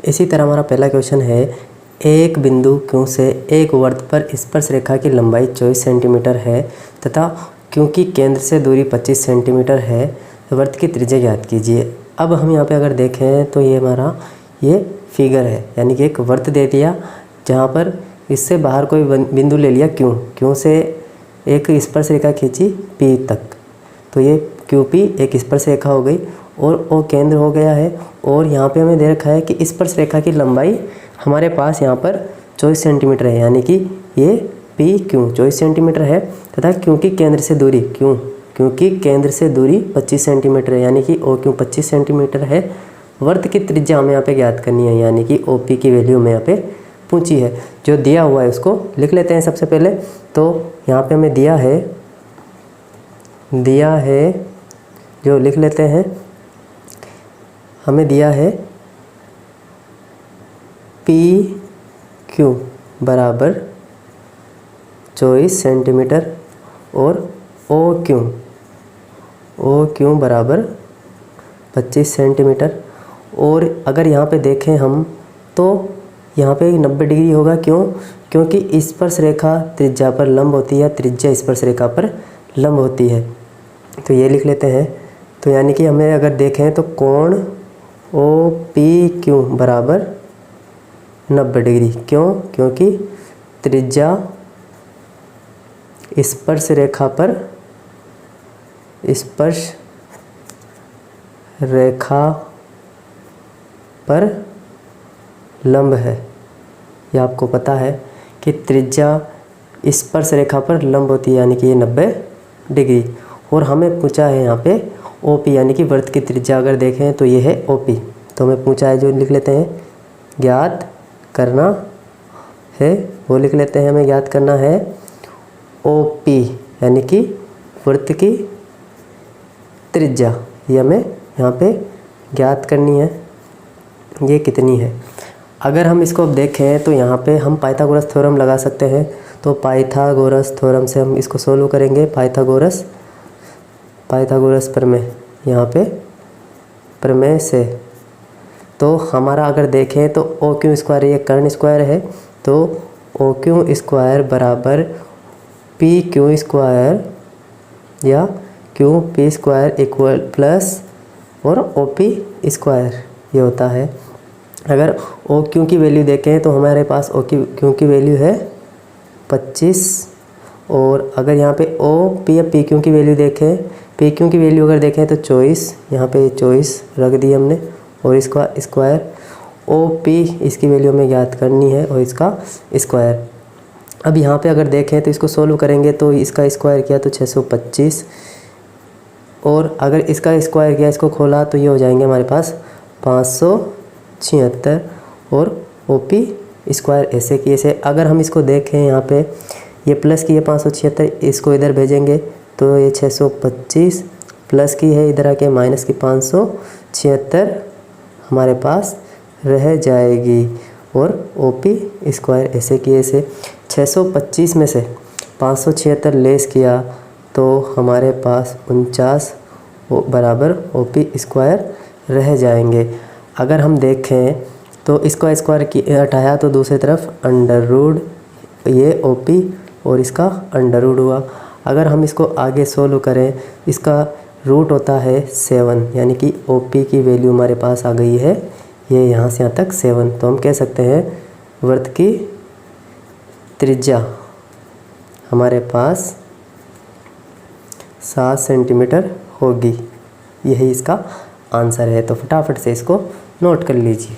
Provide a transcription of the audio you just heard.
इसी तरह हमारा पहला क्वेश्चन है, एक बिंदु Q से एक वृत्त पर स्पर्श रेखा की लंबाई 24 सेंटीमीटर है तथा क्योंकि केंद्र से दूरी 25 सेंटीमीटर है, वृत्त की त्रिज्या ज्ञात कीजिए। अब हम यहाँ पे अगर देखें तो ये हमारा ये फिगर है, यानी कि एक वृत्त दे दिया जहाँ पर इससे बाहर कोई बिंदु ले लिया Q से एक स्पर्श रेखा खींची P तक, तो ये QP एक स्पर्श रेखा हो गई और O केंद्र हो गया है। और यहाँ पे हमें दे रखा है कि स्पर्श रेखा की लंबाई हमारे पास यहाँ पर 24 सेंटीमीटर है, यानी कि ये PQ 24 सेंटीमीटर है तथा क्योंकि केंद्र से दूरी क्योंकि केंद्र से दूरी 25 सेंटीमीटर है, यानी कि OQ 25 सेंटीमीटर है। वृत्त की त्रिज्या हमें यहाँ पे ज्ञात करनी है, यानी कि OP की वैल्यू हमें यहाँ पे पूछी है। जो दिया हुआ है उसको लिख लेते हैं सबसे पहले। तो यहाँ पे हमें दिया है जो लिख लेते हैं, हमें दिया है PQ बराबर 24 सेंटीमीटर और OQ बराबर 25 सेंटीमीटर। और अगर यहाँ पे देखें हम तो यहाँ पे 90 डिग्री होगा। क्योंकि स्पर्श रेखा त्रिज्या पर लंब होती है, त्रिज्या स्पर्श रेखा पर लंब होती है, तो ये लिख लेते हैं। तो यानी कि हमें अगर देखें तो कोण OPQ बराबर 90 डिग्री। क्योंकि त्रिज्या स्पर्श रेखा पर लंब है। यह आपको पता है कि त्रिज्या स्पर्श रेखा पर लंब होती है, यानी कि ये 90 डिग्री। और हमें पूछा है यहाँ पे OP, यानी कि वृत्त की त्रिज्या अगर देखें तो ये है OP। तो हमें पूछा है, जो लिख लेते हैं ज्ञात करना है, वो लिख लेते हैं। हमें ज्ञात करना है OP, यानी कि वृत्त की त्रिज्या, ये हमें यहाँ पे ज्ञात करनी है, ये कितनी है। अगर हम इसको देखें तो यहाँ पे हम पाइथागोरस थ्योरम लगा सकते हैं। तो पाइथागोरस थ्योरम से हम इसको सोल्व करेंगे। पाइथागोरस प्रमेय, यहाँ पे प्रमेय से तो हमारा अगर देखें तो OQ स्क्वायर ये कर्ण स्क्वायर है, तो OQ स्क्वायर बराबर PQ स्क्वायर या QP स्क्वायर इक्वल प्लस और OP स्क्वायर ये होता है। अगर OQ की वैल्यू देखें तो हमारे पास OQ की वैल्यू है 25। और अगर यहाँ पे OP या PQ की वैल्यू देखें, PQ की वैल्यू अगर देखें तो 24, यहाँ पे 24 रख दी हमने। और इसका स्क्वायर OP इसकी वैल्यू हमें ज्ञात करनी है और इसका स्क्वायर। अब यहाँ पे अगर देखें तो इसको सोल्व करेंगे तो इसका स्क्वायर किया तो 625, और अगर इसका स्क्वायर किया, इसको खोला तो ये हो जाएंगे हमारे पास 576 और OP स्क्वायर ऐसे की ऐसे। अगर हम इसको देखें यहाँ पे ये प्लस की है 576, इसको इधर भेजेंगे तो ये 625 प्लस की है इधर आके माइनस की 576 हमारे पास रह जाएगी। और OP स्क्वायर ऐसे की ऐसे 625 में से 576 लेस किया तो हमारे पास 49 बराबर OP स्क्वायर रह जाएंगे। अगर हम देखें तो इसका स्क्वायर की हटाया तो दूसरी तरफ अंडर रूट, ये OP और इसका अंडर रूट हुआ। अगर हम इसको आगे सोल्व करें, इसका रूट होता है 7, यानी कि OP की वैल्यू हमारे पास आ गई है ये यहाँ से यहाँ तक 7। तो हम कह सकते हैं वृत्त की त्रिज्या हमारे पास 7 सेंटीमीटर होगी। यही इसका आंसर है। तो फटाफट से इसको नोट कर लीजिए।